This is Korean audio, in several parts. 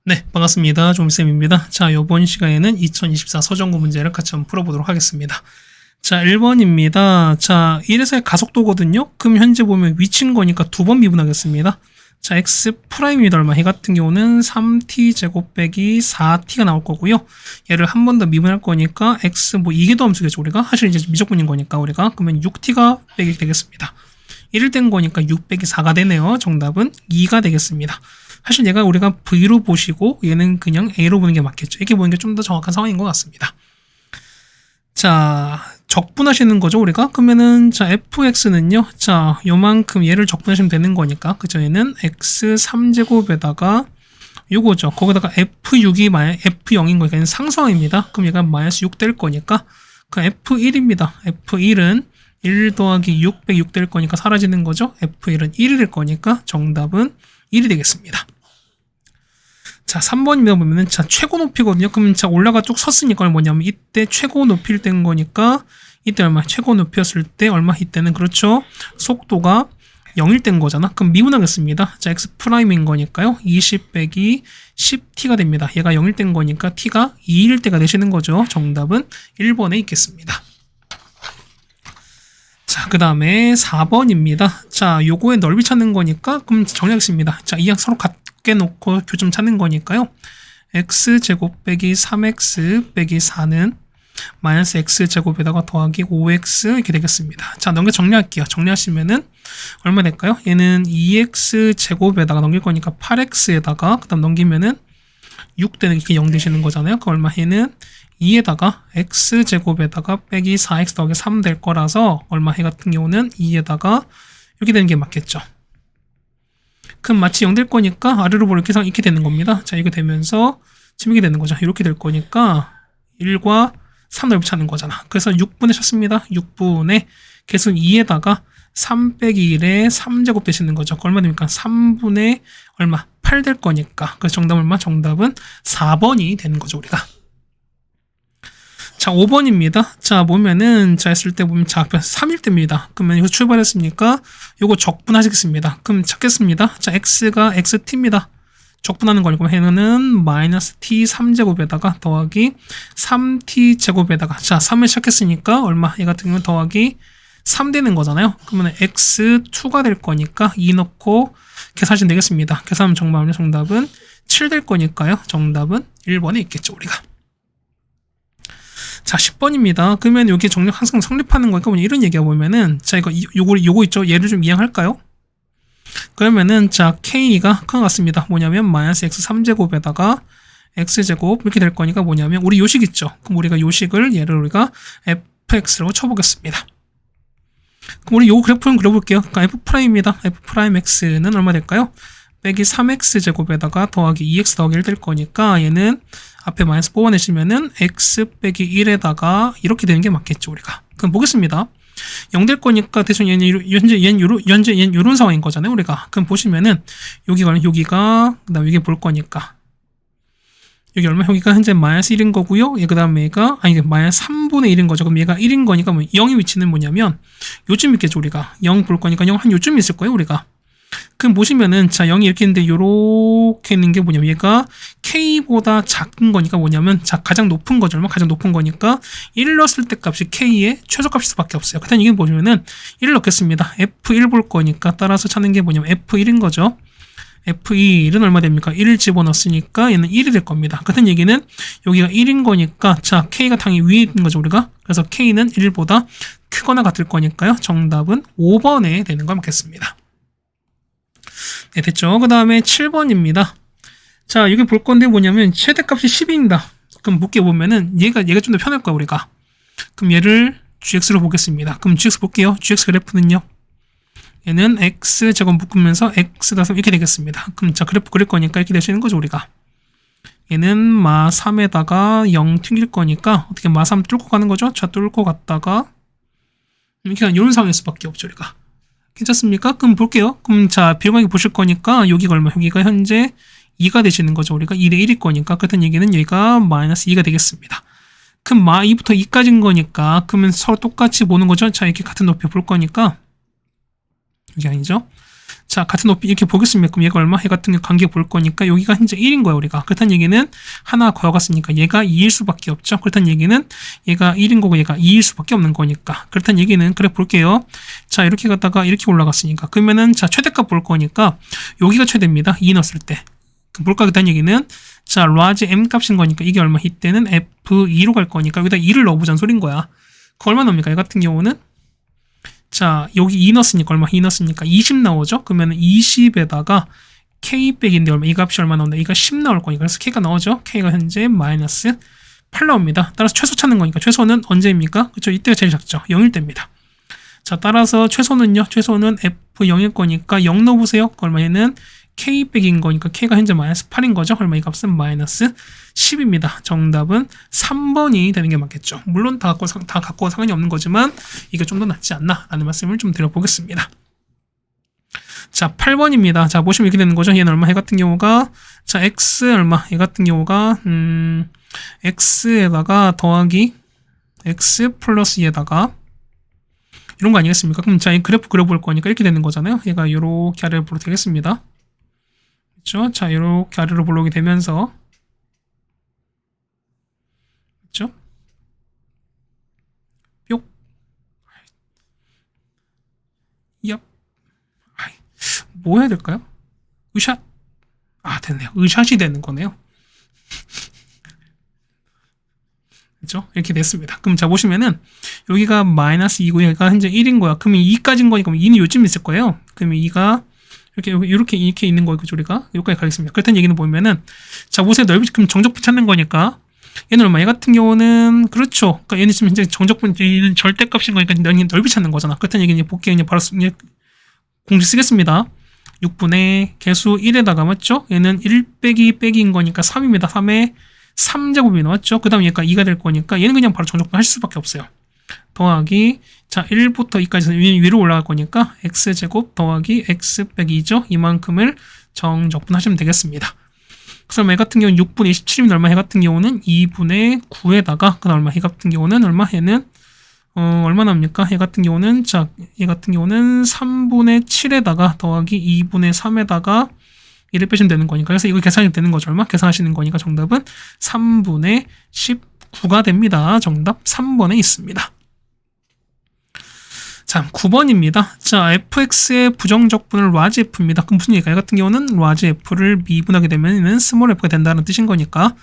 네, 반갑습니다. 좀쌤입니다. 자, 이번 시간에는 2024 서정구 문제를 같이 한번 풀어보도록 하겠습니다. 자, 1번입니다. 자, 1에서의 가속도거든요. 그럼 현재 보면 위치인 거니까 두 번 미분하겠습니다. 자, x 프라임이다 얼마? 이 같은 경우는 3t 제곱 빼기 4t가 나올 거고요. 얘를 한 번 더 미분할 거니까 x 뭐 이게 더 함수겠죠, 우리가? 사실 이제 미적분인 거니까 우리가. 그러면 6t가 빼기 되겠습니다. 1일 된 거니까 6 빼기 4가 되네요. 정답은 2가 되겠습니다. 사실 얘가 우리가 V로 보시고 얘는 그냥 A로 보는 게 맞겠죠. 이렇게 보는 게 좀 더 정확한 상황인 것 같습니다. 자, 적분하시는 거죠, 우리가? 그러면은, 자, fx는요, 자, 요만큼 얘를 적분하시면 되는 거니까, 그죠? 얘는 x3제곱에다가 요거죠. 거기다가 f6이 f0인 거니까 얘는 상수항입니다. 그럼 얘가 마이너스 6 될 거니까, 그 f1입니다. f1은 1 더하기 6 빼기 6 될 거니까 사라지는 거죠. f1은 1이 될 거니까 정답은 1이 되겠습니다. 자, 3번입니다. 보면은, 자, 최고 높이거든요. 그럼, 자, 올라가 쭉 섰으니까 뭐냐면, 이때 최고 높이를 뗀 거니까, 이때 얼마? 최고 높이였을 때 얼마? 이때는, 그렇죠. 속도가 0일 뗀 거잖아. 그럼 미분하겠습니다. 자, x 프라임인 거니까요. 20 빼기 10t가 됩니다. 얘가 0일 뗀 거니까 t가 2일 때가 되시는 거죠. 정답은 1번에 있겠습니다. 자, 그 다음에 4번입니다. 자, 요거의 넓이 찾는 거니까, 그럼 정리하겠습니다. 자, 이 양 서로 같게 놓고 교점 찾는 거니까요. x제곱 빼기 3x 빼기 4는 마이너스 x제곱에다가 더하기 5x 이렇게 되겠습니다. 자, 넘겨 정리할게요. 정리하시면은 얼마 될까요? 얘는 2x제곱에다가 넘길 거니까 8x에다가 그 다음 넘기면은 6 되는 이렇게 0 되시는 거잖아요. 그 얼마? 얘는 2에다가 x제곱에다가 빼기 4x 더하기 3 될 거라서 얼마 해 같은 경우는 2에다가 이렇게 되는 게 맞겠죠. 그럼 마치 0 될 거니까 아래로 보면 이렇게 되는 겁니다. 자, 이거 되면서 지금 이렇게 되는 거죠. 이렇게 될 거니까 1과 3 넓이 찾는 거잖아. 그래서 6분의 쳤습니다. 6분의 계속 2에다가 3 빼기 1에 3제곱 되시는 거죠. 얼마 됩니까? 3분의 얼마? 8 될 거니까. 그래서 정답은 얼마? 정답은 4번이 되는 거죠, 우리가. 자, 5번입니다. 자, 보면은, 자, 했을 때 보면, 자, 3일 때입니다. 그러면 여기서 출발했으니까, 요거 적분하시겠습니다. 그럼 찾겠습니다. 자, x가 xt입니다. 적분하는 거니까, 해는 마이너스 t 3제곱에다가 더하기 3t 제곱에다가, 자, 3을 시작했으니까, 얼마? 얘 같은 경우는 더하기 3 되는 거잖아요. 그러면 x2가 될 거니까, 2 넣고 계산하시면 되겠습니다. 계산하면 정답은 7 될 거니까요. 정답은 1번에 있겠죠, 우리가. 자, 10번입니다. 그러면 여기 정력 항상 성립하는 거니까 이런 얘기가 보면은, 자, 요거 있죠? 얘를 좀 이해할까요? 그러면은, 자, k가 큰 것 같습니다. 뭐냐면, 마이너스 x 3제곱에다가 x제곱 이렇게 될 거니까 뭐냐면, 우리 요식 있죠? 그럼 우리가 요식을 얘를 우리가 fx라고 쳐보겠습니다. 그럼 우리 요 그래프는 그려볼게요. 그러니까 f'입니다. f'x는 얼마 될까요? 빼기 3x제곱에다가 더하기 2x 더하기 1 될 거니까 얘는 앞에 마이너스 뽑아내시면은 x 빼기 1에다가 이렇게 되는 게 맞겠죠, 우리가. 그럼 보겠습니다. 0 될 거니까 대충 현재 얘는 요런 상황인 거잖아요, 우리가. 그럼 보시면은 여기가 그다음 여기 볼 거니까 여기 얼마? 여기가 현재 마이너스 1인 거고요. 얘 그다음에 얘가 마이너스 3분의 1인 거죠. 그럼 얘가 1인 거니까 0의 위치는 뭐냐면 요쯤 있겠죠, 우리가. 0 볼 거니까 0 한 요쯤 있을 거예요, 우리가. 그럼 보시면은, 자, 0이 이렇게 있는데, 요렇게 있는 게 뭐냐면, 얘가 K보다 작은 거니까 뭐냐면, 자, 가장 높은 거죠. 가장 높은 거니까, 1 넣었을 때 값이 K의 최소값일 수밖에 없어요. 그다음 이게 보시면은, 1 넣겠습니다. F1 볼 거니까, 따라서 찾는 게 뭐냐면, F1인 거죠. F2는 얼마 됩니까? 1을 집어넣었으니까, 얘는 1이 될 겁니다. 같은 얘기는, 여기가 1인 거니까, 자, K가 당연히 위에 있는 거죠, 우리가. 그래서 K는 1보다 크거나 같을 거니까요. 정답은 5번에 되는 거 맞겠습니다. 네, 됐죠. 그 다음에 7번입니다. 자, 여기 볼 건데 뭐냐면, 최대값이 10입니다. 그럼 묻게 보면은, 얘가 좀 더 편할 거야, 우리가. 그럼 얘를 gx로 보겠습니다. 그럼 gx 볼게요. gx 그래프는요. 얘는 x제곱 묶으면서 x-3 이렇게 되겠습니다. 그럼 자, 그래프 그릴 거니까 이렇게 되시는 거죠, 우리가. 얘는 마 3에다가 0 튕길 거니까, 어떻게 마 3 뚫고 가는 거죠? 자, 뚫고 갔다가, 이렇게 이런 상황일 수밖에 없죠, 우리가. 괜찮습니까? 그럼 볼게요. 그럼 자, 비용하게 보실 거니까 여기가 얼마? 여기가 현재 2가 되시는 거죠. 우리가 2대 1일 거니까. 같은 얘기는 여기가 마이너스 2가 되겠습니다. 그럼 마 2부터 2까지인 거니까 그러면 서로 똑같이 보는 거죠. 자, 이렇게 같은 높이 볼 거니까 여기 아니죠. 자, 같은 높이 이렇게 보겠습니다. 그럼 얘가 얼마? 얘 같은 경우 관계 볼 거니까 여기가 현재 1인 거예요, 우리가. 그렇다는 얘기는 하나 거어갔으니까 얘가 2일 수밖에 없죠. 그렇다는 얘기는 얘가 1인 거고 얘가 2일 수밖에 없는 거니까. 그렇다는 얘기는 그래 볼게요. 자, 이렇게 갔다가 이렇게 올라갔으니까. 그러면은 자, 최대값 볼 거니까 여기가 최대입니다. 2 넣었을 때. 볼까? 그렇다는 얘기는 자, large m 값인 거니까 이게 얼마? 이때는 f2로 갈 거니까 여기다 2를 넣어보자는 소린 거야. 그 얼마 나옵니까? 얘 같은 경우는 자, 여기 2 넣었으니까 얼마? 2 넣었으니까 20 나오죠? 그러면 20에다가 k 빼기인데 얼마? 이 값이 얼마 나온다? 이가 10 나올 거니까. 그래서 k가 나오죠? k가 현재 마이너스 8 나옵니다. 따라서 최소 찾는 거니까 최소는 언제입니까? 그렇죠? 이때가 제일 작죠. 0일 때입니다. 자, 따라서 최소는요? 최소는 f0일 거니까 0 넣어보세요. 얼마에는 k 빼기인 거니까 k가 현재 마이너스 8인 거죠. 얼마? 이 값은 마이너스 10입니다. 정답은 3번이 되는 게 맞겠죠. 물론 다 갖고 상관이 없는 거지만 이게 좀 더 낫지 않나 라는 말씀을 좀 드려보겠습니다. 자, 8번입니다. 자, 보시면 이렇게 되는 거죠. 얘는 얼마? 얘 같은 경우가 자, x 얼마? 얘 같은 경우가 x에다가 더하기 x 플러스 얘다가 이런 거 아니겠습니까? 그럼 자, 이 그래프 그려볼 거니까 이렇게 되는 거잖아요. 얘가 이렇게 아래로 보러 되겠습니다. 그렇죠? 자, 이렇게 아래로 볼록이 되면서 그렇죠? 뿅. 얍. 뭐 해야 될까요? 으샷. 아, 됐네요. 으샷이 되는 거네요. 그렇죠? 이렇게 됐습니다. 그럼 자, 보시면은 여기가 마이너스 2고 여기가 현재 1인 거야. 그러면 2까지인 거니까 2는 요쯤 있을 거예요. 그러면 2가 이렇게 있는 거고 우리가 여기까지 가겠습니다. 그렇다는 얘기는 보면은 자, 보세요. 넓이 그럼 정적분 찾는 거니까 얘는 얼마? 얘 같은 경우는 그렇죠. 그러니까 얘는 지금 현재 정적분 얘는 절대값인 거니까 넓이 찾는 거잖아. 그렇다는 얘기는 볼게요. 이제 바로 공식 쓰겠습니다. 6분의 개수 1에다가 맞죠? 얘는 1 빼기 빼기인 거니까 3입니다. 3에 3제곱이 나왔죠? 그 다음 얘가 2가 될 거니까 얘는 그냥 바로 정적분 하실 수밖에 없어요. 더하기 자, 1부터 2까지 위로 올라갈 거니까 x제곱 더하기 x 빼기 2죠. 이만큼을 정적분 하시면 되겠습니다. 그래서 얘 같은 경우는 6분의 27이면 얼마? 얘 같은 경우는 2분의 9에다가 그 다음 얼마? 얘 같은 경우는 얼마? 얘는 얼마 나옵니까? 얘 같은 경우는 자, 얘 같은 경우는 3분의 7에다가 더하기 2분의 3에다가 1을 빼시면 되는 거니까. 그래서 이거 계산이 되는 거죠. 얼마? 계산하시는 거니까 정답은 3분의 19가 됩니다. 정답 3번에 있습니다. 자, 9번입니다. 자, fx의 부정적분은 large f입니다. 그럼 무슨 얘기일까요? 같은 경우는 large f를 미분하게 되면 small f가 된다는 뜻인 거니까.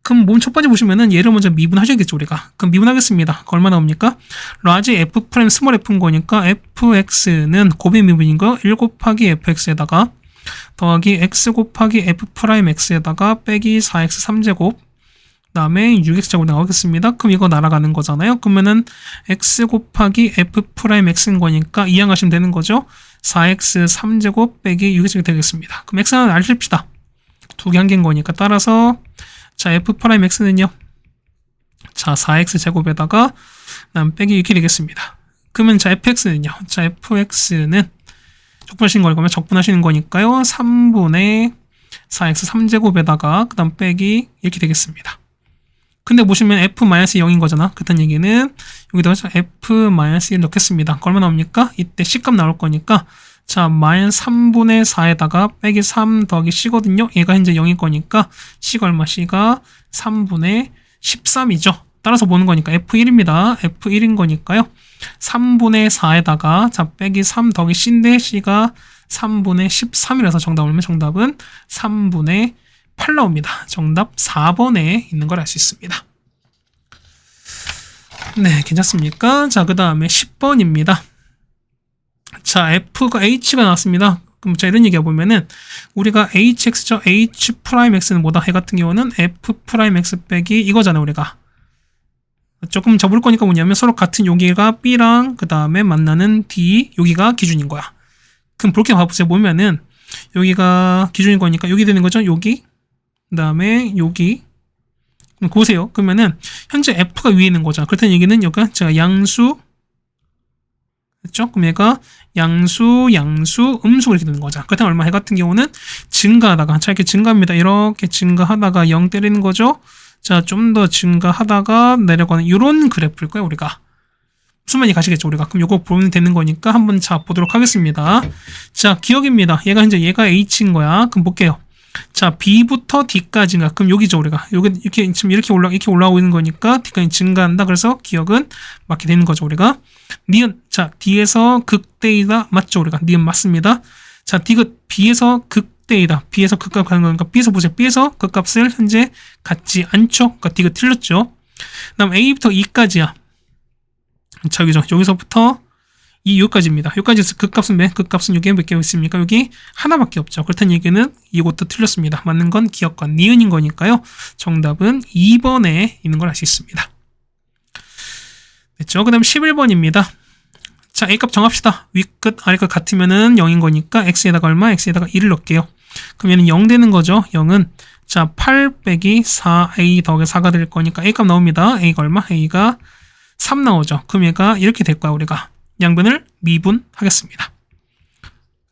그럼 첫 번째 보시면은 얘를 먼저 미분하셔야겠죠, 우리가. 그럼 미분하겠습니다. 얼마 나옵니까? large f 프라임 small f인 거니까 fx는 곱의 미분인 거 1 곱하기 fx에다가 더하기 x 곱하기 f 프라임 x에다가 빼기 4x 3제곱 그 다음에 6x제곱 나오겠습니다. 그럼 이거 날아가는 거잖아요. 그러면은 x 곱하기 f 프라임 x인 거니까 이항하시면 되는 거죠. 4x 3제곱 빼기 6x가 되겠습니다. 그럼 x는 알립시다. 두 개 한 개인 거니까 따라서 자, f 프라임 x는요. 자, 4x 제곱에다가 그다음 빼기 이렇게 되겠습니다. 그러면 자, fx는요. 자, fx는 적분하시는 거니까 적분하시는 거니까요. 3분의 4x 3제곱에다가 그 다음 빼기 이렇게 되겠습니다. 근데 보시면 f-0인 거잖아. 그렇다는 얘기는 여기다가 f-1 넣겠습니다. 얼마 나옵니까? 이때 c값 나올 거니까 자, 마이너스 3분의 4에다가 빼기 3 더하기 c거든요. 얘가 현재 0일 거니까 c가 얼마? c가 3분의 13이죠. 따라서 보는 거니까 f1입니다. f1인 거니까요. 3분의 4에다가 자, 빼기 3 더하기 c인데 c가 3분의 13이라서 정답은 3분의 8 나옵니다. 정답 4번에 있는 걸 알 수 있습니다. 네, 괜찮습니까? 자, 그 다음에 10번입니다. 자, f가 h가 나왔습니다. 그럼 자, 이런 얘기해 보면은 우리가 hx죠. h 프라임 x는 뭐다? 해 같은 경우는 f 프라임 x 빼기 이거잖아요, 우리가. 조금 접을 거니까 뭐냐면 서로 같은 여기가 b랑 그 다음에 만나는 d 여기가 기준인 거야. 그럼 그렇게 봐보세요. 보면은 여기가 기준인 거니까 여기 되는 거죠. 여기 그 다음에 여기 그럼 보세요. 그러면은 현재 f가 위에 있는 거잖아. 그렇다는 얘기는 여기가 제가 양수 그렇죠? 그럼 얘가 양수 음수 이렇게 되는 거죠. 그렇다면 얼마? 해 같은 경우는 증가하다가 자, 이렇게 증가합니다. 이렇게 증가하다가 0 때리는 거죠. 자, 좀 더 증가하다가 내려가는 이런 그래프일 거예요, 우리가. 수만이 가시겠죠, 우리가. 그럼 요거 보면 되는 거니까 한번 자, 보도록 하겠습니다. 자, 기억입니다. 얘가 H인 거야. 그럼 볼게요. 자, B부터 D까지인가? 그럼 여기죠, 우리가. 여기, 이렇게, 지금 이렇게 올라오고 있는 거니까 D까지 증가한다. 그래서 기억은 맞게 되는 거죠, 우리가. 니은, 자, D에서 극대이다. 맞죠, 우리가. 니은 맞습니다. 자, B에서 극대이다. B에서 극값 가는 거니까 B에서 보세요. B에서 극값을 현재 갖지 않죠? 그러니까 D가 틀렸죠. 그 다음 A부터 E까지야. 자, 여기서부터 여기까지입니다. 여기까지 극값은 극값은 여기에 몇 개 있습니까? 여기 하나밖에 없죠. 그렇다는 얘기는 이것도 틀렸습니다. 맞는 건 기억과 니은인 거니까요. 정답은 2번에 있는 걸 알 수 있습니다. 됐죠? 그 다음 11번입니다. 자, A값 정합시다. 위끝, 아래끝 같으면은 0인 거니까 X에다가 얼마? X에다가 1을 넣을게요. 그럼 얘는 0 되는 거죠. 0은 자, 8 빼기 4A 더하기 4가 될 거니까 A값 나옵니다. A가 얼마? A가 3 나오죠. 그럼 얘가 이렇게 될 거야, 우리가. 양변을 미분하겠습니다.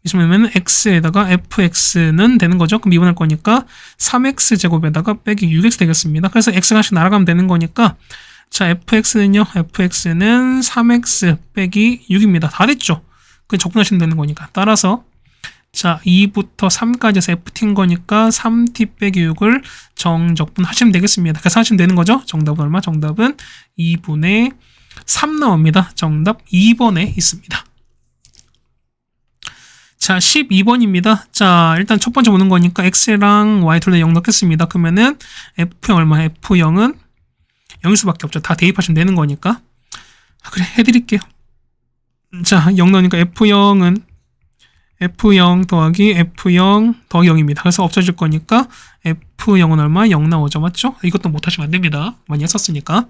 그러면 x에다가 fx는 되는 거죠. 그럼 미분할 거니까 3x 제곱에다가 빼기 6x 되겠습니다. 그래서 x가 하나씩 날아가면 되는 거니까 자, fx는요. fx는 3x 빼기 6입니다. 다 됐죠. 그 적분하시면 되는 거니까. 따라서 자, 2부터 3까지 해서 ft인 거니까 3t 빼기 6을 정적분 하시면 되겠습니다. 그래서 하시면 되는 거죠. 정답은 얼마? 정답은 2분의 3 나옵니다. 정답 2번에 있습니다. 자, 12번입니다. 자, 일단 첫 번째 보는 거니까 x랑 y 둘 다 0 넣겠습니다. 그러면은 f0 얼마? f0은 0일 수밖에 없죠. 다 대입하시면 되는 거니까. 그래, 해드릴게요. 자, 0 넣으니까 f0은 f0 더하기 f0 더하기 0입니다. 그래서 없어질 거니까 f0은 얼마? 0 나오죠. 맞죠? 이것도 못하시면 안 됩니다. 많이 했었으니까.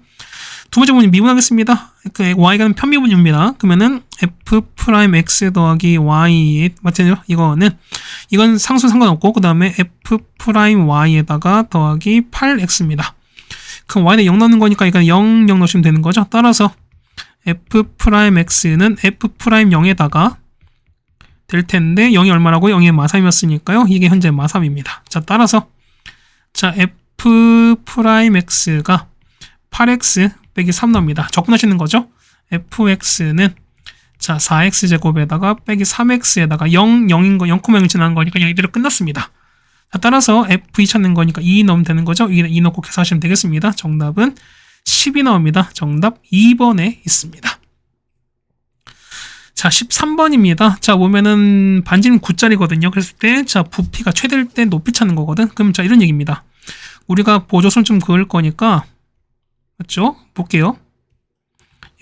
두 번째 부분 미분하겠습니다. 그 y가 편미분입니다. 그러면은 f'(x) 더하기 y 맞죠? 이건 상수 상관없고 그 다음에 f'(y에다가 더하기 8x입니다. 그럼 y는 0 넣는 거니까 이건 0, 0 넣으시면 되는 거죠. 따라서 f'(x는 f'(0에다가 될 텐데 0이 얼마라고? 0이 마삼이었으니까요. 이게 현재 마삼입니다. 자, 따라서 자, f'(x가 8x 빼기 3 나옵니다. 적분하시는 거죠. fx는 자, 4x 제곱에다가 빼기 3x에다가 0, 0인 거, 0,0이 지나는 거니까 그냥 이대로 끝났습니다. 자, 따라서 f2 찾는 거니까 2 넣으면 되는 거죠. 2 넣고 계산하시면 되겠습니다. 정답은 10이 나옵니다. 정답 2번에 있습니다. 자, 13번입니다. 자, 보면은 반지름 9짜리거든요. 그랬을 때, 자, 부피가 최대일 때 높이 찾는 거거든. 그럼 자, 이런 얘기입니다. 우리가 보조선 좀 그을 거니까, 맞죠? 볼게요.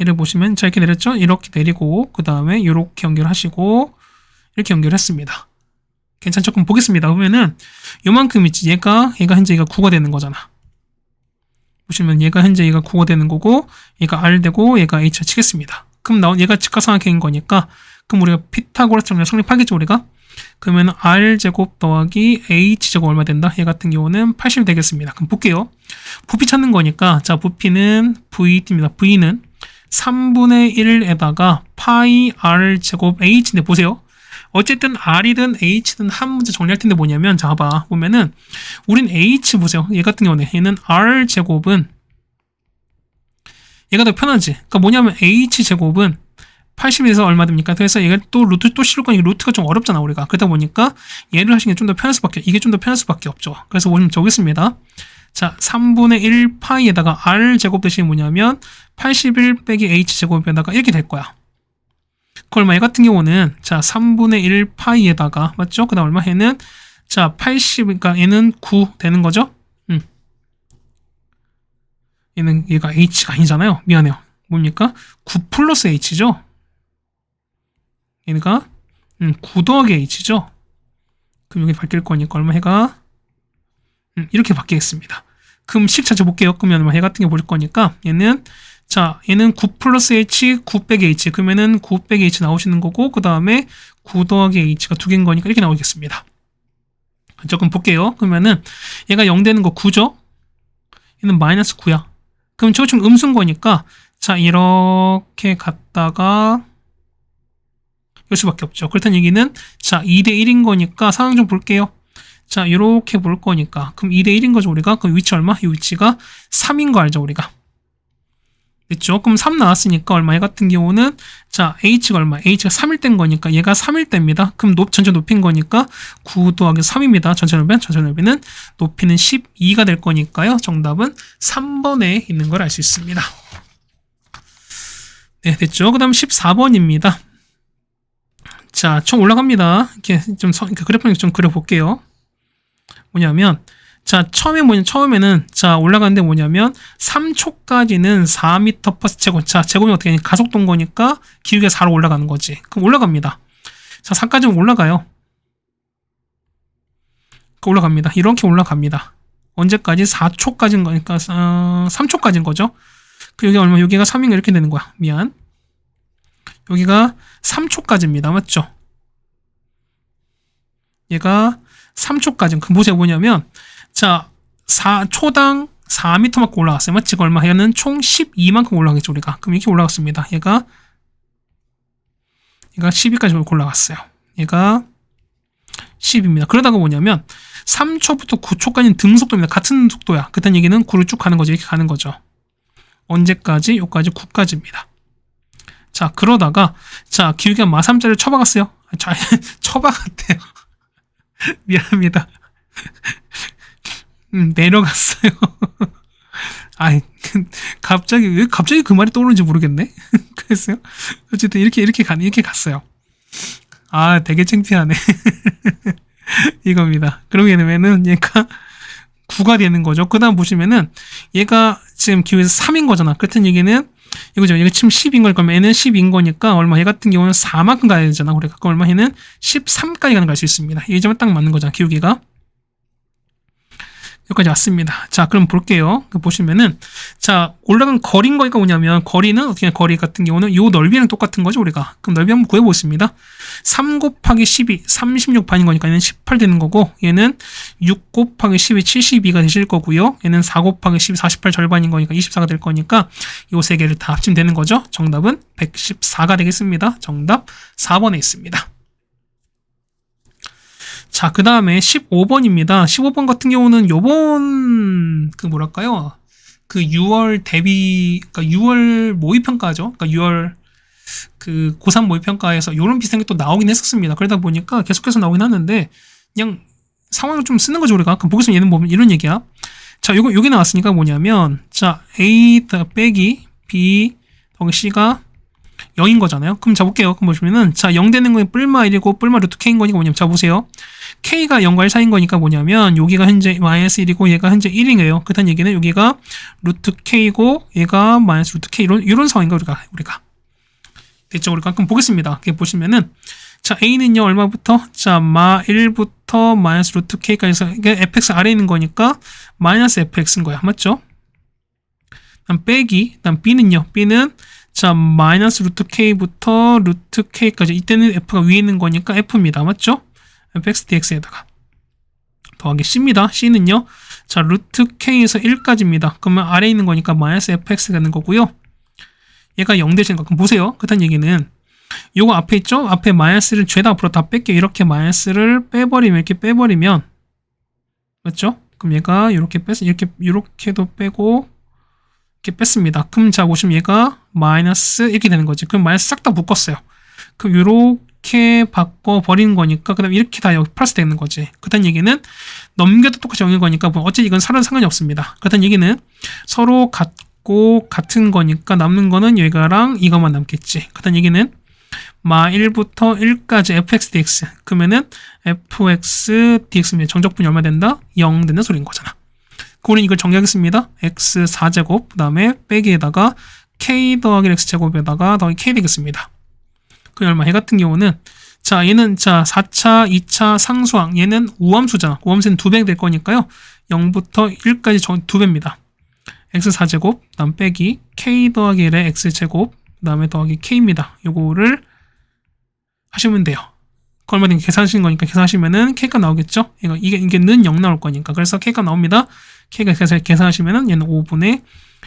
얘를 보시면, 자, 이렇게 내렸죠? 이렇게 내리고, 그 다음에 이렇게 연결하시고, 이렇게 연결했습니다. 괜찮죠? 그럼 보겠습니다. 그러면은, 요만큼 있지. 얘가 현재 얘가 9가 되는 거잖아. 보시면 얘가 현재 얘가 9가 되는 거고, 얘가 R 되고, 얘가 H가 치겠습니다. 그럼 얘가 직각삼각형인 거니까 그럼 우리가 피타고라스 정리 성립하겠죠 우리가. 그러면 r제곱 더하기 h제곱 얼마 된다? 얘 같은 경우는 80이 되겠습니다. 그럼 볼게요. 부피 찾는 거니까 자, 부피는 VT입니다. V는 3분의 1에다가 파이 r제곱 h인데 보세요. 어쨌든 r이든 h든 한 문제 정리할 텐데 뭐냐면 자, 봐봐. 보면은 우린 h 보세요. 얘 같은 경우는 얘는 r제곱은 얘가 더 편하지. 그러니까 뭐냐면 h제곱은 80에서 얼마 됩니까? 그래서 얘가 또 루트 또 실을 거니까 루트가 좀 어렵잖아 우리가. 그러다 보니까 얘를 하시는 게 좀 더 편할 수밖에 이게 좀 더 편할 수밖에 없죠. 그래서 오늘 적겠습니다. 자, 3분의 1 파이에다가 r제곱 대신에 뭐냐면 81 빼기 h제곱에다가 이렇게 될 거야. 그 얼마? 얘 같은 경우는 자, 3분의 1 파이에다가 맞죠? 그 다음 얼마? 얘는 자, 80 그러니까 얘는 9 되는 거죠? 얘가 h가 아니잖아요. 미안해요. 뭡니까? 9 플러스 h죠. 얘가 9 더하기 h죠. 그럼 여기 바뀔 거니까 얼마 해가 이렇게 바뀌겠습니다. 그럼 식 찾아볼게요. 그러면 얘 같은 게 볼 거니까 얘는 자, 얘는 9 플러스 h, 9 빼기 h. 그러면은 9 빼기 h 나오시는 거고 그 다음에 9 더하기 h가 두 개인 거니까 이렇게 나오겠습니다. 조금 볼게요. 그러면은 얘가 0 되는 거 9죠. 얘는 마이너스 9야. 그럼 저거 좀 음수인 거니까 자, 이렇게 갔다가 일 수밖에 없죠. 그렇다는 얘기는 자, 2대 1인 거니까 상황 좀 볼게요. 자, 이렇게 볼 거니까 그럼 2대 1인 거죠 우리가. 그럼 위치 얼마? 이 위치가 3인 거 알죠 우리가. 됐죠? 그럼 3 나왔으니까 얼마? 얘 같은 경우는 자 h가 얼마? h가 3일 된 거니까 얘가 3일 대입니다. 그럼 전체 높인 거니까 9 더하기 3입니다. 전체 넓이는 높이는 12가 될 거니까요. 정답은 3번에 있는 걸 알 수 있습니다. 네, 됐죠? 그 다음 14번입니다. 자, 총 올라갑니다. 이렇게 좀 그래프를 좀 그려볼게요. 뭐냐면 자, 처음에는 자, 올라가는데 뭐냐면 3초까지는 4m/세컨드. 자, 제곱이 어떻게 되냐? 가속도인 거니까 기울기가 4로 올라가는 거지. 그럼 올라갑니다. 자, 4까지는 올라가요. 올라갑니다. 이렇게 올라갑니다. 언제까지? 4초까지인 거니까 3초까지인 거죠. 그 여기 얼마? 여기가 3인가 이렇게 되는 거야. 미안. 여기가 3초까지입니다. 맞죠? 얘가 3초까지. 그 보세요. 뭐냐면 자, 4초당 4m만큼 올라갔어요. 맞지? 얼마? 얘는 총 12만큼 올라가겠죠, 우리가. 그럼 이렇게 올라갔습니다. 얘가 12까지 올라갔어요. 얘가 10입니다. 그러다가 뭐냐면 3초부터 9초까지는 등속도입니다. 같은 속도야. 그딴 얘기는 9를 쭉 가는 거죠. 이렇게 가는 거죠. 언제까지? 여기까지 9까지입니다. 자, 그러다가 자, 기울기가 마3자를 쳐박았어요. 자, 쳐박았대요. 미안합니다. 내려갔어요. 아이, 왜 갑자기 그 말이 떠오르는지 모르겠네. 그랬어요. 어쨌든 이렇게 갔어요. 아, 되게 창피하네. 이겁니다. 그러게 되면은 얘가 9가 되는 거죠. 그 다음 보시면은 얘가 지금 기울기에서 3인 거잖아. 그렇다는 얘기는 이거죠. 얘가 지금 10인 걸 거면 얘는 10인 거니까 얼마? 얘 같은 경우는 4만큼 가야 되잖아. 우리가 그 얼마? 얘는 13까지 가는 걸 알 수 있습니다. 이 점에 딱 맞는 거잖아. 기울기가. 여기까지 왔습니다. 자, 그럼 볼게요. 보시면은, 자, 올라간 거리인 거니까 뭐냐면, 거리는, 어떻게, 거리 같은 경우는 요 넓이랑 똑같은 거죠, 우리가. 그럼 넓이 한번 구해보겠습니다. 3 곱하기 12, 36반인 거니까 얘는 18 되는 거고, 얘는 6 곱하기 12, 72가 되실 거고요. 얘는 4 곱하기 12, 48 절반인 거니까 24가 될 거니까, 요 세 개를 다 합치면 되는 거죠. 정답은 114가 되겠습니다. 정답 4번에 있습니다. 자, 그 다음에 15번입니다. 15번 같은 경우는 요번, 뭐랄까요. 6월 그러니까 6월 모의평가죠. 그러니까 6월 고3 모의평가에서 요런 비슷한 게 또 나오긴 했었습니다. 그러다 보니까 계속해서 나오긴 하는데, 그냥 상황을 좀 쓰는 거죠, 우리가. 그럼 보겠습니다. 얘는 보면 이런 얘기야. 자, 요게 나왔으니까 뭐냐면, 자, A 빼기 B 더하기 C가 0인 거잖아요. 그럼 자 볼게요. 그럼 보시면은 자 0 되는 건 뿔마 1이고 뿔마 루트 k인 거니까 뭐냐면 자 보세요. k가 0과 1 사이인 거니까 뭐냐면 여기가 현재 마이너스 1이고 얘가 현재 1이에요. 그렇다는 얘기는 여기가 루트 k고 얘가 마이너스 루트 k 이런 상황인가 우리가 됐죠? 우리가 그럼 보겠습니다. 이렇게 보시면은 자 a는요 얼마부터 자 마 1부터 마이너스 루트 k까지 해서 이게 fx 아래에 있는 거니까 마이너스 fx인 거야. 맞죠? 그다음 빼기 그다음 b는요 b는 자, 마이너스 루트 k부터 루트 k까지. 이때는 f가 위에 있는 거니까 f입니다. 맞죠? fx dx에다가. 더하기 c입니다. c는요. 자, 루트 k에서 1까지입니다. 그러면 아래에 있는 거니까 마이너스 fx가 되는 거고요. 얘가 0 되시는 거. 그럼 보세요. 그렇다는 얘기는 요거 앞에 있죠? 앞에 마이너스를 죄다 앞으로 다 뺄게요. 이렇게 마이너스를 빼버리면, 이렇게 빼버리면. 맞죠? 그럼 얘가 이렇게 이렇게도 빼고, 이렇게 뺐습니다. 그럼 자 보시면 얘가 마이너스 이렇게 되는 거지. 그럼 마이너스 싹 다 묶었어요. 그럼 이렇게 바꿔버리는 거니까 그 다음에 이렇게 다 여기 플러스 되는 거지. 그렇다는 얘기는 넘겨도 똑같이 0인 거니까 뭐 어차피 이건 서로 상관이 없습니다. 그렇다는 얘기는 서로 같고 같은 거니까 남는 거는 얘가랑 이거만 남겠지. 그렇다는 얘기는 마 1부터 1까지 fx dx 그러면은 fx dx면 정적분이 얼마 된다? 0 된다는 소리인 거잖아. 우리는 이걸 정리하겠습니다. x 4제곱 그 다음에 빼기에다가 k 더하기 x제곱에다가 더하기 k 되겠습니다. 그 얼마? 얘 같은 경우는 자 얘는 자 4차 2차 상수항 얘는 우함수잖아. 우함수는 2배 될 거니까요. 0부터 1까지 2배입니다. x 4제곱 그 다음 빼기 k 더하기 1의 x제곱 그 다음에 더하기 k입니다. 요거를 하시면 돼요. 얼마 된 계산하시는 거니까 계산하시면은 k가 나오겠죠? 이게 는 0 나올 거니까. 그래서 k가 나옵니다. k가 계산하시면은 얘는 5분의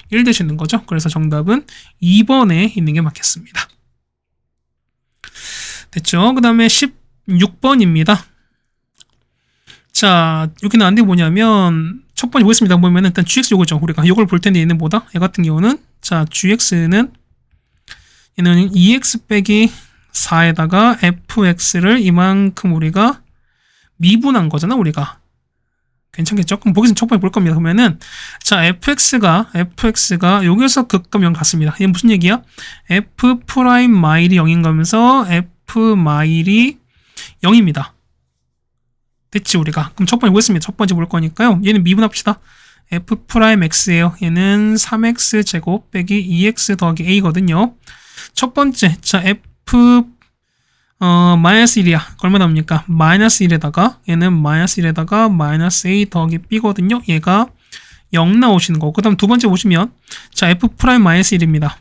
1 되시는 거죠. 그래서 정답은 2번에 있는 게 맞겠습니다. 됐죠? 그 다음에 16번입니다. 자, 여기 나온 게 뭐냐면 첫 번째 보겠습니다. 보면은 일단 gx 요거죠. 우리가 요걸 볼 텐데 얘는 뭐다? 얘 같은 경우는 자 gx는 얘는 2x 빼기 4에다가 fx를 이만큼 우리가 미분한 거잖아, 우리가. 괜찮겠죠? 그럼 보기선 첫 번째 볼 겁니다. 그러면은 자 fx가 여기서 극과 0 같습니다. 이게 무슨 얘기야? f 프라임 마일이 0인 거면서 f 마일이 0입니다. 됐지 우리가. 그럼 첫 번째 보겠습니다. 첫 번째 볼 거니까요. 얘는 미분합시다. f 프라임 x예요. 얘는 3x 제곱 빼기 2x 더하기 a거든요. 첫 번째 자 f 마이너스 1이야. 얼마 나옵니까? 마이너스 1에다가 얘는 마이너스 1에다가 마이너스 a 더하기 b거든요. 얘가 0 나오시는 거고. 그 다음 두 번째 보시면 자 f 프라임 마이너스 1입니다.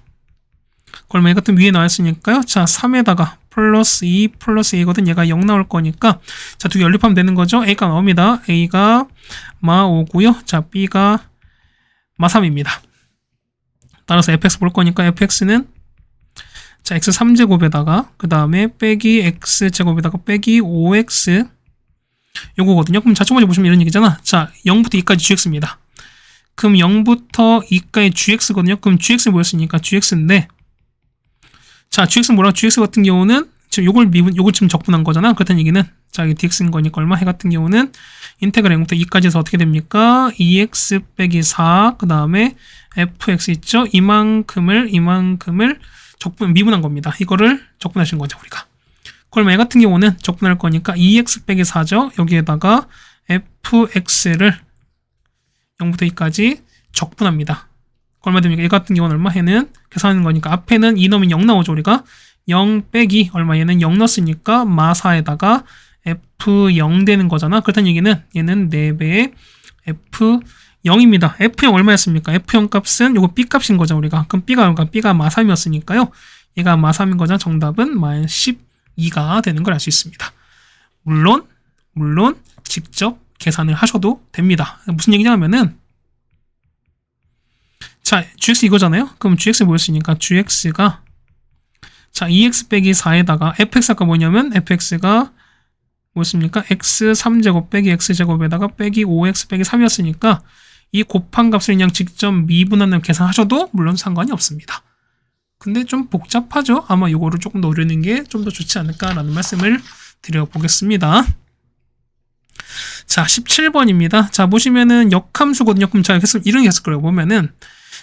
얼마 얘 같은 위에 나왔으니까요. 자 3에다가 플러스 2 플러스 a거든. 얘가 0 나올 거니까 자 두 개 연립하면 되는 거죠. a가 나옵니다. a가 마 5고요. 자 b가 마 3입니다. 따라서 fx 볼 거니까 fx는 자 x 3제곱에다가 그 다음에 빼기 x제곱에다가 빼기 5x 요거거든요. 그럼 자 첫 번째 보시면 이런 얘기잖아. 자 0부터 2까지 gx입니다. 그럼 0부터 2까지 gx거든요. 그럼 gx 뭐였으니까 gx인데 자 gx는 뭐라고? gx 같은 경우는 지금 요걸 지금 적분한 거잖아. 그렇다는 얘기는 자 이게 dx인 거니까 얼마? 해 같은 경우는 인테그랄 0부터 2까지 해서 어떻게 됩니까? 2x 빼기 4 그 다음에 fx 있죠? 이만큼을 미분한 겁니다. 이거를 적분하신 거죠, 우리가. 그럼 얘 같은 경우는 적분할 거니까 2x 빼기 4죠. 여기에다가 fx를 0부터 2까지 적분합니다. 얼마 됩니까? 얘 같은 경우는 얼마? 얘는 계산하는 거니까 앞에는 2 넣으면 0 나오죠, 우리가. 0 빼기 얼마? 얘는 0 넣었으니까 마 4에다가 f0 되는 거잖아. 그렇다는 얘기는 얘는 4배의 f0입니다. f0 얼마였습니까? f0 값은 요거 b 값인 거죠, 우리가. 그럼 b가 마 3이었으니까요. 얘가 마 3인 거잖아. 정답은 마 12가 되는 걸 알 수 있습니다. 물론 직접 계산을 하셔도 됩니다. 무슨 얘기냐 하면은 자, gx 이거잖아요. 그럼 gx 뭐였으니까 gx가 자, 2x 빼기 4에다가 fx 아까 뭐냐면 fx가 뭐였습니까? x 3제곱 빼기 x제곱에다가 빼기 5x 빼기 3이었으니까 이 곱한 값을 그냥 직접 미분하는 계산하셔도 물론 상관이 없습니다. 근데 좀 복잡하죠? 아마 이거를 조금 더 어려는 게 좀 더 좋지 않을까라는 말씀을 드려보겠습니다. 자, 17번입니다. 자, 보시면은 역함수거든요. 그럼 자, 이런 게 있을 거예요. 보면은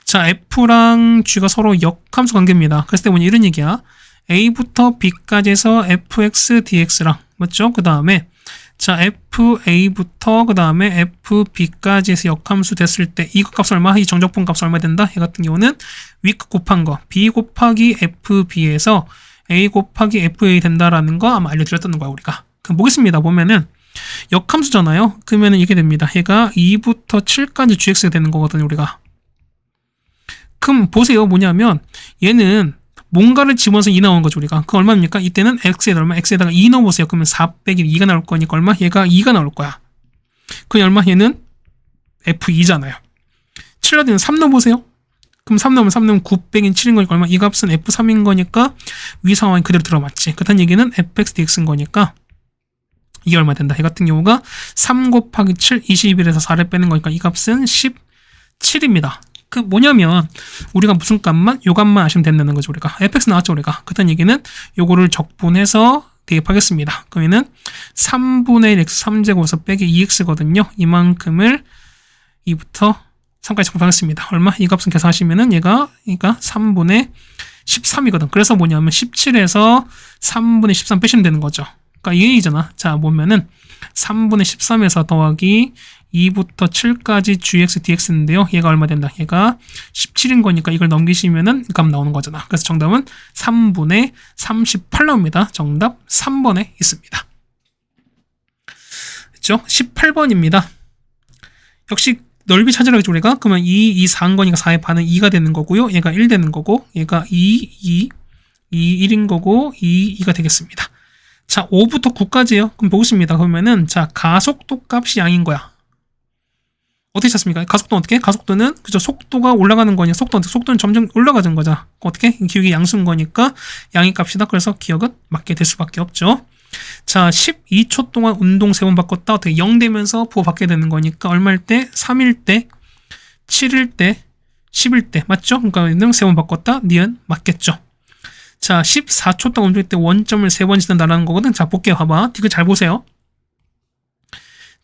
자, f랑 g가 서로 역함수 관계입니다. 그랬을 때 보니 이런 얘기야. a부터 b까지 해서 fx dx랑 맞죠? 그 다음에 자 fa부터 그 다음에 fb까지 해서 역함수 됐을 때 이거 값 얼마? 이 정적분 값 얼마 된다? 얘 같은 경우는 위끝 곱한 거 b 곱하기 fb에서 a 곱하기 fa 된다라는 거 아마 알려드렸던 거야 우리가. 그럼 보겠습니다. 보면은 역함수잖아요. 그러면은 이렇게 됩니다. 얘가 2부터 7까지 gx가 되는 거거든요 우리가. 그럼 보세요. 뭐냐면 얘는 뭔가를 집어넣어서 2 나오는 거죠, 우리가. 그 얼마입니까? 이때는 x에 얼마? x에다가 2 넣어보세요. 그러면 4 빼기 2가 나올 거니까 얼마? 얘가 2가 나올 거야. 그게 얼마? 얘는 f2잖아요. 7라디는 3 넣어보세요. 그럼 3 넣으면 9 빼기 7인 거니까 얼마? 이 값은 f3인 거니까 위 상황이 그대로 들어맞지. 그렇다는 얘기는 fx dx인 거니까 이게 얼마 된다? 이 같은 경우가 3 곱하기 7, 21에서 4를 빼는 거니까 이 값은 17입니다. 그 뭐냐면 우리가 무슨 값만 요 값만 아시면 된다는 거죠 우리가. fx 나왔죠 우리가. 그렇다는 얘기는 요거를 적분해서 대입하겠습니다. 그러면은 3분의 1 x 3제곱에서 빼기 2x거든요. 이만큼을 2부터 3까지 적분하겠습니다. 얼마? 이 값은 계산하시면은 얘가 그러니까 3분의 13이거든. 그래서 뭐냐면 17에서 3분의 13 빼시면 되는 거죠. 그러니까 이 얘기잖아. 자 보면은 3분의 13에서 더하기 2부터 7까지 gx dx인데요. 얘가 얼마 된다? 얘가 17인 거니까 이걸 넘기시면은 값 나오는 거잖아. 그래서 정답은 3분의 38 나옵니다. 정답 3번에 있습니다. 그렇죠? 18번입니다. 역시 넓이 찾으라고 했죠 우리가. 그러면 2 4인 거니까 4의 반은 2가 되는 거고요. 얘가 1 되는 거고 얘가 2 1인 거고 2가 되겠습니다. 자 5부터 9까지요. 그럼 보겠습니다. 그러면은 자 가속도 값이 양인 거야. 어떻게 찾습니까? 가속도는 어떻게? 가속도는 그죠? 속도가 올라가는 거냐? 속도는 점점 올라가는 거죠. 어떻게? 기울기 양수인 거니까 양의 값이다. 그래서 기억은 맞게 될 수밖에 없죠. 자, 12초 동안 운동 3번 바꿨다. 어떻게 0 되면서 부호 받게 되는 거니까 얼마일 때? 3일 때, 7일 때, 10일 때. 맞죠? 그러니까 운동 3번 바꿨다. 니은 맞겠죠. 자, 14초 동안 움직일 때 원점을 3번 지난다라는 거거든. 자, 볼게요. 봐봐. 이거 잘 보세요.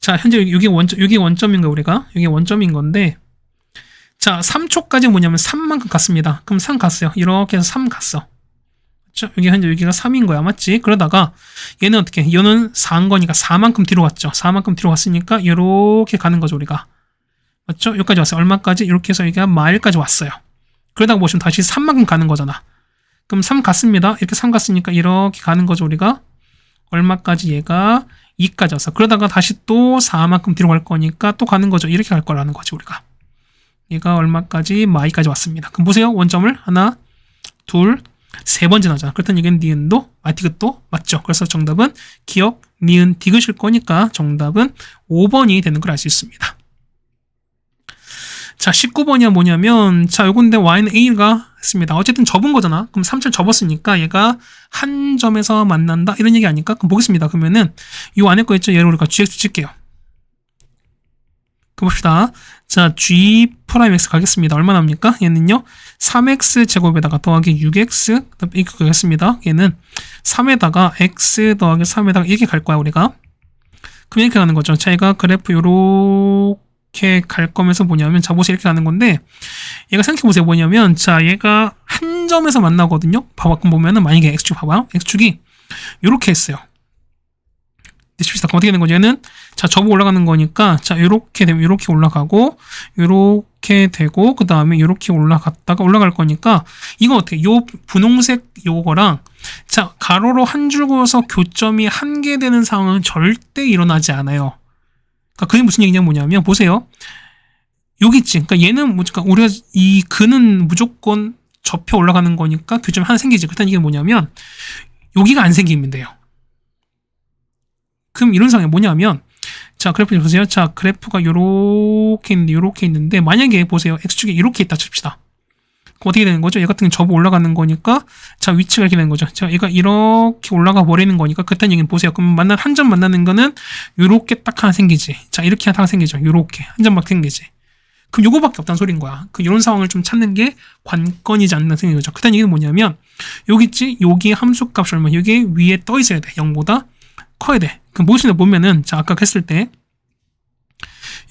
자, 현재 이게 원점인 거야, 우리가. 이게 원점인 건데. 자, 3초까지 뭐냐면 3만큼 갔습니다. 그럼 3 갔어요. 이렇게 해서 3 갔어. 그렇죠? 여기 현재 여기가 3인 거야. 맞지? 그러다가 얘는 어떻게? 얘는 4인 거니까 4만큼 뒤로 갔죠. 4만큼 뒤로 갔으니까 이렇게 가는 거죠, 우리가. 맞죠? 여기까지 왔어요. 얼마까지? 이렇게 해서 여기가 마일까지 왔어요. 그러다가 보시면 다시 3만큼 가는 거잖아. 그럼 3 갔습니다. 이렇게 3 갔으니까 이렇게 가는 거죠, 우리가. 얼마까지? 얘가 2까지 왔어. 그러다가 다시 또 4만큼 뒤로 갈 거니까 또 가는 거죠. 이렇게 갈 거라는 거죠, 우리가. 얘가 얼마까지? 마이까지 왔습니다. 그럼 보세요. 원점을 하나, 둘, 3번 지나잖아. 그렇다면 이건 니은도 디귿도 맞죠. 그래서 정답은 기억, 니은, 디귿일 거니까 정답은 5번이 되는 걸 알 수 있습니다. 자, 19번이야 뭐냐면, 자, 요건데 y는 a가 했습니다. 어쨌든 접은 거잖아. 그럼 3차를 접었으니까 얘가 한 점에서 만난다. 이런 얘기 아닐까? 그럼 보겠습니다. 그러면은 요 안에 거 있죠? 얘를 우리가 gx 칠게요. 그 봅시다. 자, g'(x) 가겠습니다. 얼마나 합니까? 얘는요, 3x 제곱에다가 더하기 6x, 이렇게 가겠습니다. 얘는 3에다가 x 더하기 3에다가 이렇게 갈 거야, 우리가. 그럼 이렇게 가는 거죠. 자, 얘가 그래프 요렇게 갈 거면서 뭐냐면, 자, 보세요. 이렇게 가는 건데, 얘가 생각해보세요. 뭐냐면, 자, 얘가 한 점에서 만나거든요. 봐봐. 그럼 보면은, 만약에 x축 봐봐요. x축이 요렇게 했어요. 그럼 어떻게 되는 거죠? 얘는 자, 접어 올라가는 거니까 자, 요렇게 되면 요렇게 올라가고 요렇게 되고 그 다음에 요렇게 올라갔다가 올라갈 거니까 이건 어떻게? 요 분홍색 요거랑 자, 가로로 한 줄 그어서 교점이 한 개 되는 상황은 절대 일어나지 않아요. 그러니까 그게 무슨 얘기냐 뭐냐면 보세요. 여기 있지. 그러니까 얘는 그러니까 우리가 이 근은 무조건 접혀 올라가는 거니까 교점이 하나 생기지. 그렇다는 이게 뭐냐면 여기가 안 생기면 돼요. 그럼 이런 상황이 뭐냐면 자, 그래프 보세요. 자, 그래프가 요렇게 있는데 만약에 보세요. x축이 이렇게 있다 칩시다. 그럼 어떻게 되는 거죠? 얘 같은 경우는 접어 올라가는 거니까 자, 위치가 이렇게 되는 거죠. 자, 얘가 이렇게 올라가 버리는 거니까 그딴 얘기는 보세요. 그럼 한 점 만나는 거는 요렇게 딱 하나 생기지. 자, 이렇게 하나 생기죠. 요렇게 한 점밖에 생기지. 그럼 요거밖에 없다는 소린 거야. 그 이런 상황을 좀 찾는 게 관건이지 않나 생긴 거죠. 그딴 얘기는 뭐냐면 여기 있지? 여기 함수값이 얼마? 여기 위에 떠 있어야 돼. 0보다 커야 돼. 그럼 무엇이냐 보면은 자, 아까 했을 때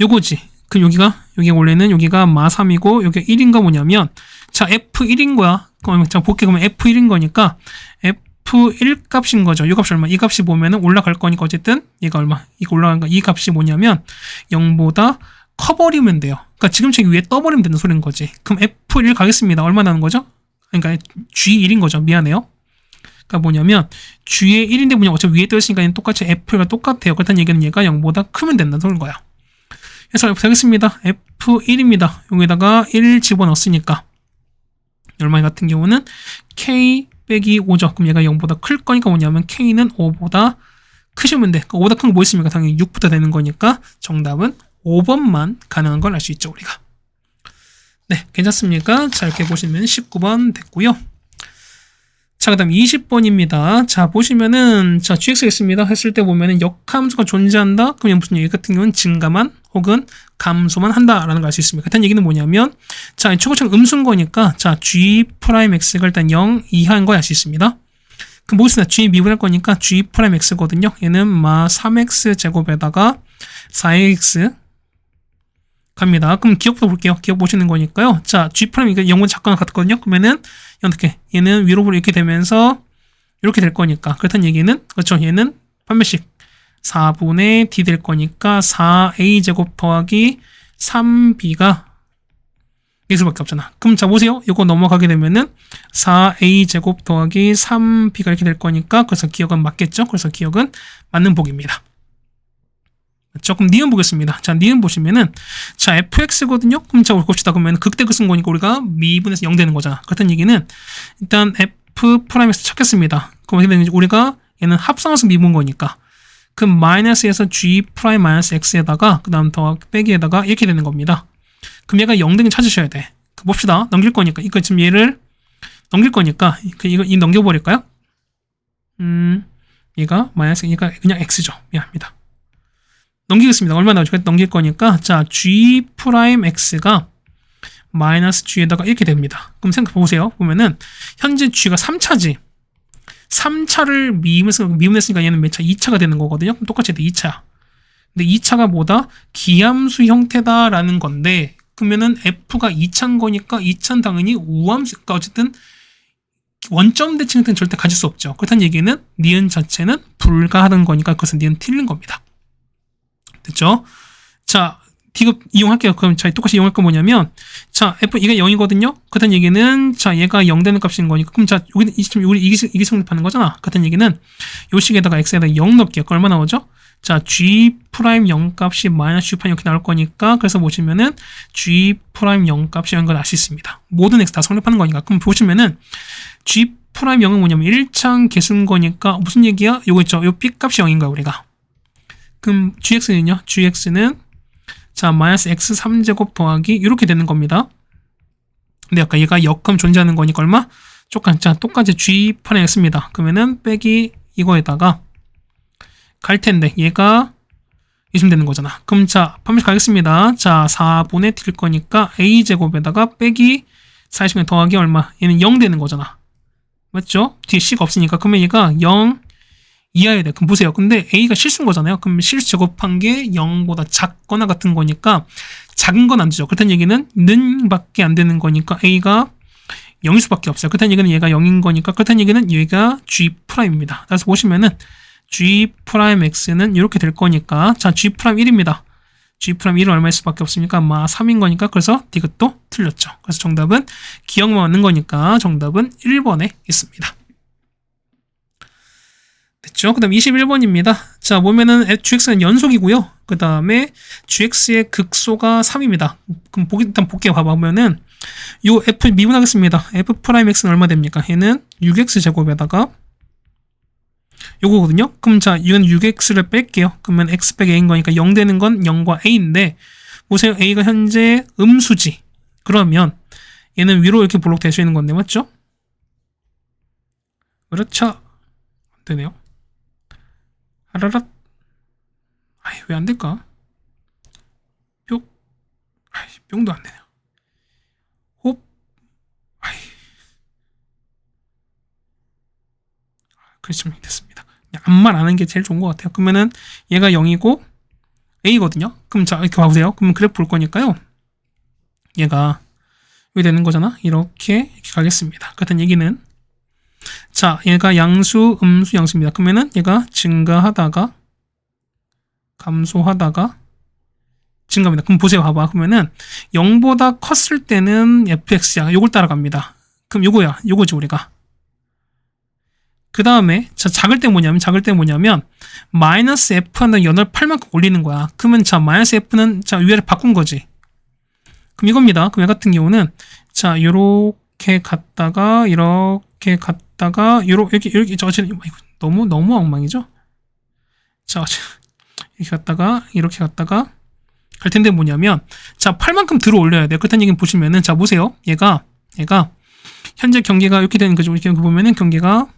요거지. 그럼 여기 원래는 여기가 마3이고 여기가 1인 거 뭐냐면 자, F1인 거야. 그럼 자, 볼게. 그러면 F1인 거니까 F1 값인 거죠. 이 값이 얼마? 이 값이 보면은 올라갈 거니까 어쨌든 얘가 얼마? 이거 올라가는 거. 이 값이 뭐냐면 0보다 커버리면 돼요. 그러니까 지금 책 위에 떠버리면 되는 소리인 거지. 그럼 F1 가겠습니다. 얼마 나는 거죠? 그러니까 G1인 거죠. 미안해요. 그러니까 뭐냐면 G의 1인데 뭐냐 어차피 위에 떠있으니까 똑같이 F가 똑같아요. 그렇다는 얘기는 얘가 0보다 크면 된다는 소리인 거야. 그래서 되겠습니다. F1입니다. 여기다가 1 집어넣었으니까 얼마 같은 경우는 K 빼기 5죠. 그럼 얘가 0보다 클 거니까 뭐냐면 K는 5보다 크시면 돼. 그러니까 5보다 큰 거 뭐 있습니까? 당연히 6부터 되는 거니까 정답은 5번만 가능한 걸 알 수 있죠, 우리가. 네, 괜찮습니까? 자, 이렇게 보시면 19번 됐고요. 자, 그 다음 20번입니다. 자, 보시면은, 자, gx겠습니다. 했을 때 보면은 역함수가 존재한다? 그러면 무슨 얘기 같은 경우는 증가만 혹은 감소만 한다라는 걸 알 수 있습니다. 같은 얘기는 뭐냐면, 자, 최고치는 음수인 거니까, 자, g'x가 일단 0 이하인 걸 알 수 있습니다. 그럼 뭐겠습니까? g 미분할 거니까 g'x거든요. 얘는 마 3x 제곱에다가 4x 갑니다. 그럼 기억부터 볼게요. 기억 보시는 거니까요. 자, G' 이거 0은 작거나 같거든요. 그러면은 어떻게? 얘는 위로 이렇게 되면서 이렇게 될 거니까. 그렇다는 얘기는 그렇죠. 얘는 반면씩 4분의 D 될 거니까 4A 제곱 더하기 3B가 이 수밖에 없잖아. 그럼 자 보세요. 이거 넘어가게 되면은 4A 제곱 더하기 3B가 이렇게 될 거니까 그래서 기억은 맞겠죠. 그래서 기억은 맞는 복입니다. 조금 니은 보겠습니다. 자, 니은 보시면은 자, fx거든요. 그럼 자, 봅시다. 그러면 극대 쓴 거니까 우리가 미분에서 0 되는 거잖아. 그렇다는 얘기는 일단 f'x 찾겠습니다. 그럼 어떻게 되는지 우리가 얘는 합성해서 미분 거니까 그럼 마이너스에서 g 프라임 마이너스 x에다가 그 다음 더 빼기에다가 이렇게 되는 겁니다. 그럼 얘가 0 되는 찾으셔야 돼. 봅시다. 넘길 거니까 이거 지금 얘를 넘길 거니까 이거 넘겨버릴까요? 얘가 그냥 x죠. 미안합니다. 넘기겠습니다. 얼마 나오죠? 넘길 거니까 자 g 프라임 x가 마이너스 g에다가 이렇게 됩니다. 그럼 생각해 보세요. 보면은 현재 g가 3차지. 3차를 미분했으니까 얘는 몇 차? 2차가 되는 거거든요. 그럼 똑같이 2차. 근데 2차가 뭐다? 기함수 형태다라는 건데 그러면은 f가 2차인 거니까 2차는 당연히 우함수니까 어쨌든 원점 대칭은 절대 가질 수 없죠. 그렇다는 얘기는 니은 자체는 불가하는 거니까 그것은 니은 틀린 겁니다. 됐죠? 자, 디귿 이용할게요. 그럼 자, 똑같이 이용할 거 뭐냐면 자, f 이게 0이거든요. 그렇다는 얘기는 자, 얘가 0 되는 값인 거니까 그럼 자, 여기 우리 이게 성립하는 거잖아. 그렇다는 얘기는 요 식에다가 x에다가 0 넣을게요. 그 얼마 나오죠? 자, g 프라임 0 값이 마이너스 g 프라임 이렇게 나올 거니까 그래서 보시면은 g 프라임 0 값이 0인 걸 알 수 있습니다. 모든 x 다 성립하는 거니까. 그럼 보시면은 g 프라임 0은 뭐냐면 1창 개수인 거니까 무슨 얘기야? 요거 있죠. 요 b 값이 0인가 우리가. 그럼 gx는요? gx는 자 마이너스 x 3제곱 더하기 이렇게 되는 겁니다. 근데 아까 얘가 역함 존재하는 거니까 얼마? 똑같이 g 프라임 x입니다. 그러면은 빼기 이거에다가 갈 텐데 얘가 있으면 되는 거잖아. 그럼 자 반드시 가겠습니다. 자 4분의 t일 거니까 a제곱에다가 빼기 40에 더하기 얼마? 얘는 0 되는 거잖아. 맞죠? 뒤에 c가 없으니까 그러면 얘가 0 이하야 돼. 그럼 보세요. 근데 a가 실수인 거잖아요. 그럼 실수 제곱한 게 0보다 작거나 같은 거니까 작은 건 안 되죠. 그렇다는 얘기는 는 밖에 안 되는 거니까 a가 0일 수밖에 없어요. 그렇다는 얘기는 얘가 0인 거니까 그렇다는 얘기는 얘가 g 프라임입니다. 그래서 보시면은 g 프라임 x는 이렇게 될 거니까 자 g 프라임 1입니다. g 프라임 1은 얼마일 수밖에 없으니까 아마 3인 거니까 그래서 디귿도 틀렸죠. 그래서 정답은 기억만 맞는 거니까 정답은 1번에 있습니다. 됐죠? 그 다음 21번입니다. 자, 보면은 gx는 연속이고요. 그 다음에 gx의 극소가 3입니다. 그럼 일단 볼게요. 봐보면은 요 f 미분하겠습니다. f 프라임 x는 얼마 됩니까? 얘는 6x 제곱에다가 요거거든요. 그럼 자, 이건 6x를 뺄게요. 그러면 x 빼기 a인 거니까 0 되는 건 0과 a인데 보세요. a가 현재 음수지. 그러면 얘는 위로 이렇게 볼록 될 수 있는 건데 맞죠? 그렇죠. 안 되네요. 하라랏. 아이, 왜 안 될까? 뿅. 아이, 뿅도 안 되네요. 홉. 아이. 그렇지만 됐습니다. 암만 아는 게 제일 좋은 것 같아요. 그러면은 얘가 0이고 a거든요. 그럼 자, 이렇게 봐보세요. 그럼 그래프 볼 거니까요. 얘가 왜 되는 거잖아? 이렇게 가겠습니다. 같은 얘기는 자, 얘가 양수, 음수, 양수입니다. 그러면은 얘가 증가하다가 감소하다가 증가합니다. 그럼 보세요. 봐봐. 그러면은 0보다 컸을 때는 fx야. 요걸 따라갑니다. 그럼 요거야. 요거지 우리가. 그 다음에 자 작을 때 뭐냐면 마이너스 f는 연을 8만큼 올리는 거야. 그러면 자 마이너스 f는 자 위아래 바꾼 거지. 그럼 이겁니다. 그럼 얘 같은 경우는 자 요렇게 갔다가 이렇게 갔다가 이렇게 너무 엉망이죠. 자 이렇게 갔다가 갈 텐데 뭐냐면 자 8만큼 들어 올려야 돼. 그렇다는 얘기는 보시면은 자 보세요. 얘가 현재 경계가 이렇게 되는 거죠. 이렇게 보면은 경계가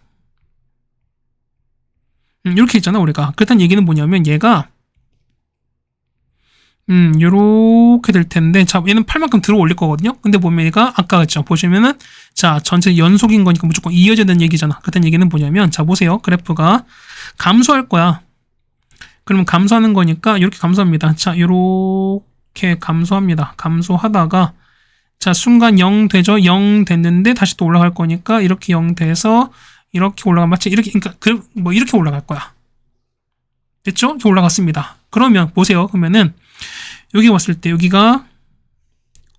이렇게 있잖아 우리가. 그렇다는 얘기는 뭐냐면 얘가 요렇게 될 텐데 자 얘는 8만큼 들어 올릴 거거든요. 근데 보면 얘가 아까 같죠. 보시면은 자 전체 연속인 거니까 무조건 이어져야 되는 얘기잖아. 그렇다는 얘기는 뭐냐면 자 보세요. 그래프가 감소할 거야. 그러면 감소하는 거니까 이렇게 감소합니다. 자 요렇게 감소합니다. 감소하다가 자 순간 0 되죠. 0 됐는데 다시 또 올라갈 거니까 이렇게 0 돼서 이렇게 올라가면 마치 이렇게 그러니까 뭐 이렇게 올라갈 거야. 됐죠? 이렇게 올라갔습니다. 그러면 보세요. 그러면은 여기 왔을 때 여기가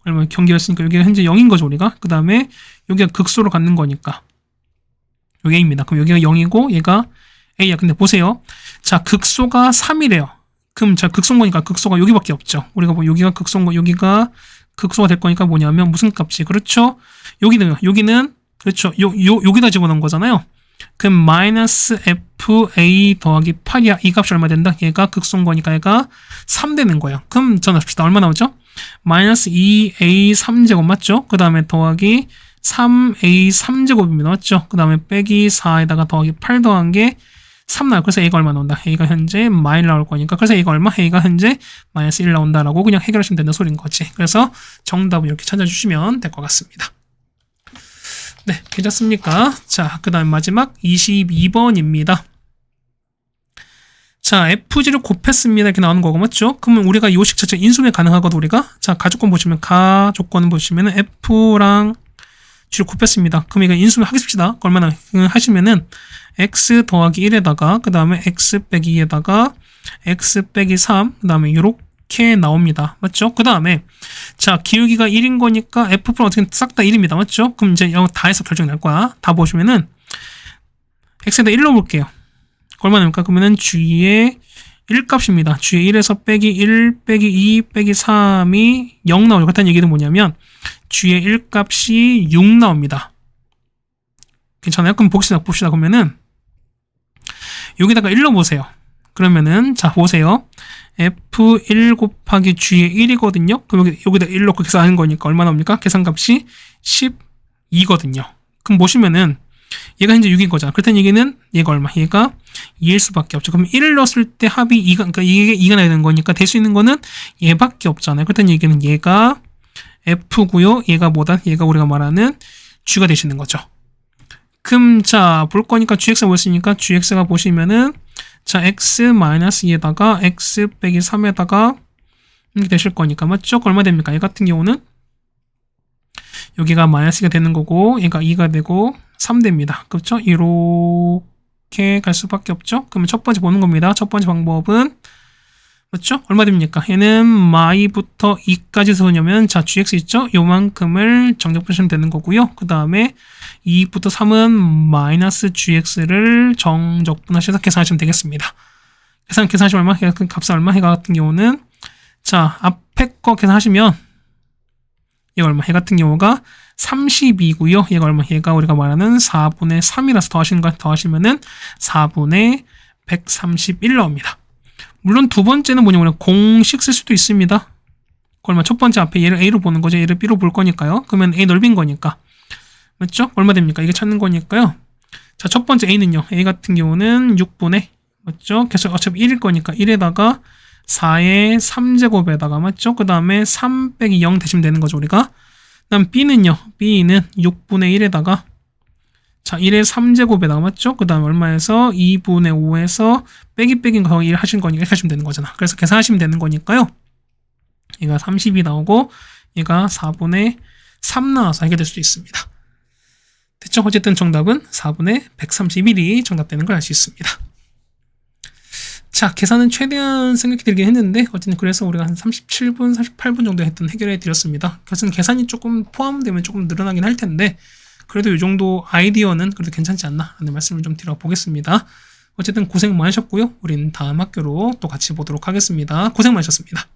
얼마 경계였으니까 여기가 현재 0인 거죠 우리가. 그 다음에 여기가 극소로 갖는 거니까 여기 A입니다. 그럼 여기가 0이고 얘가 A야. 근데 보세요. 자 극소가 3이래요. 그럼 자 극소인 거니까 극소가 여기밖에 없죠. 우리가 뭐 여기가 극소인 거 여기가 극소가 될 거니까 뭐냐면 무슨 값이 그렇죠? 여기는 그렇죠. 여기다 집어넣은 거잖아요. 그럼 마이너스 FA 더하기 8이야. 이 값이 얼마 된다? 얘가 극소인 거니까 얘가 3 되는 거예요. 그럼 전합시다. 얼마 나오죠? 마이너스 2A 3제곱 맞죠? 그 다음에 더하기 3A 3제곱입니다. 맞죠? 그 다음에 빼기 4에다가 더하기 8 더한 게 3 나와요. 그래서 A가 얼마 나온다? A가 현재 마일 나올 거니까. 그래서 A가 얼마? A가 현재 마이너스 1 나온다라고 그냥 해결하시면 되는 소리인 거지. 그래서 정답을 이렇게 찾아주시면 될 것 같습니다. 네, 괜찮습니까? 자, 그 다음 마지막 22번입니다. 자, FG를 곱했습니다. 이렇게 나오는 거고, 맞죠? 그러면 우리가 요식 자체 인수분해 가능하거든, 우리가. 자, 가조건 보시면, 보시면은 F랑 G를 곱했습니다. 그럼 이거 인수분해 하겠습니다. 얼마나 하시면은, X 더하기 1에다가, 그 다음에 X 빼기 2에다가, X 빼기 3, 그 다음에 요렇게 나옵니다. 맞죠? 그 다음에, 자, 기울기가 1인 거니까 F는 어떻게 싹 다 1입니다. 맞죠? 그럼 이제 이거 다 해서 결정이 날 거야. 다 보시면은, X에다 1 넣어볼게요. 얼마나입니까? 그러면은 G의 1값입니다. G의 1에서 빼기 1, 빼기 2, 빼기 3이 0 나오죠. 그렇다는 얘기는 뭐냐면 G의 1값이 6 나옵니다. 괜찮아요? 그럼 봅시다. 그러면은 여기다가 1 넣어보세요. 그러면은 자 보세요. F1 곱하기 G의 1이거든요. 그럼 여기다 1 넣고 계산하는 거니까 얼마 나옵니까? 계산값이 12거든요. 그럼 보시면은 얘가 현재 6인 거잖아. 그렇다는 얘기는 얘가 얼마? 얘가 2일 수밖에 없죠. 그럼 1을 넣었을 때 합이 2가, 그러니까 이게 2가 나야 되는 거니까 될 수 있는 거는 얘밖에 없잖아요. 그렇다는 얘기는 얘가 F고요. 얘가 뭐다? 얘가 우리가 말하는 G가 되시는 거죠. 그럼 자, 볼 거니까 GX가 뭐였으니까 GX가 보시면은 자, X-2에다가 X 빼기 3에다가 이렇게 되실 거니까 맞죠? 얼마 됩니까? 얘 같은 경우는 여기가 마이너스가 되는 거고 얘가 2가 되고 3 됩니다. 그렇죠? 이렇게 갈 수밖에 없죠? 그러면 첫 번째 보는 겁니다. 첫 번째 방법은 맞죠? 얼마 됩니까? 얘는 마이부터 2까지 세우냐면 자 GX 있죠? 요만큼을 정적분하시면 되는 거고요. 그 다음에 2부터 3은 마이너스 GX를 정적분하셔서 계산하시면 되겠습니다. 계산하시면 얼마? 그 값은 얼마? 얘 같은 경우는 자 앞에 거 계산하시면 얘가 얼마? 얘 같은 경우가 32고요. 얘가 얼마? 얘가 우리가 말하는 4분의 3이라서 더하시면은 4분의 131 나옵니다. 물론 두 번째는 뭐냐면 공식 쓸 수도 있습니다. 얼마? 첫 번째 앞에 얘를 A로 보는 거죠. 얘를 B로 볼 거니까요. 그러면 A 넓인 거니까. 맞죠? 얼마 됩니까? 이게 찾는 거니까요. 자, 첫 번째 A는요. A 같은 경우는 6분의 맞죠? 계속 어차피 1일 거니까 1에다가 4의 3제곱에다가 맞죠? 그 다음에 3 빼기 0 대시면 되는 거죠, 우리가. 그 다음 B는요. B는 6분의 1에다가 자, 1의 3제곱에다가 맞죠? 그 다음 얼마에서 2분의 5에서 빼기 거 1 하신 거니까 이렇게 하시면 되는 거잖아. 그래서 계산하시면 되는 거니까요. 얘가 30이 나오고 얘가 4분의 3 나와서 해결될 수 있습니다. 됐죠? 어쨌든 정답은 4분의 131이 정답되는 걸 알 수 있습니다. 자, 계산은 최대한 생각이 들긴 했는데 어쨌든 그래서 우리가 한 37분, 48분 정도 했던 해결해 드렸습니다. 그래서 계산이 조금 포함되면 조금 늘어나긴 할 텐데 그래도 이 정도 아이디어는 그래도 괜찮지 않나 하는 말씀을 좀 드려보겠습니다. 어쨌든 고생 많으셨고요. 우린 다음 학교로 또 같이 보도록 하겠습니다. 고생 많으셨습니다.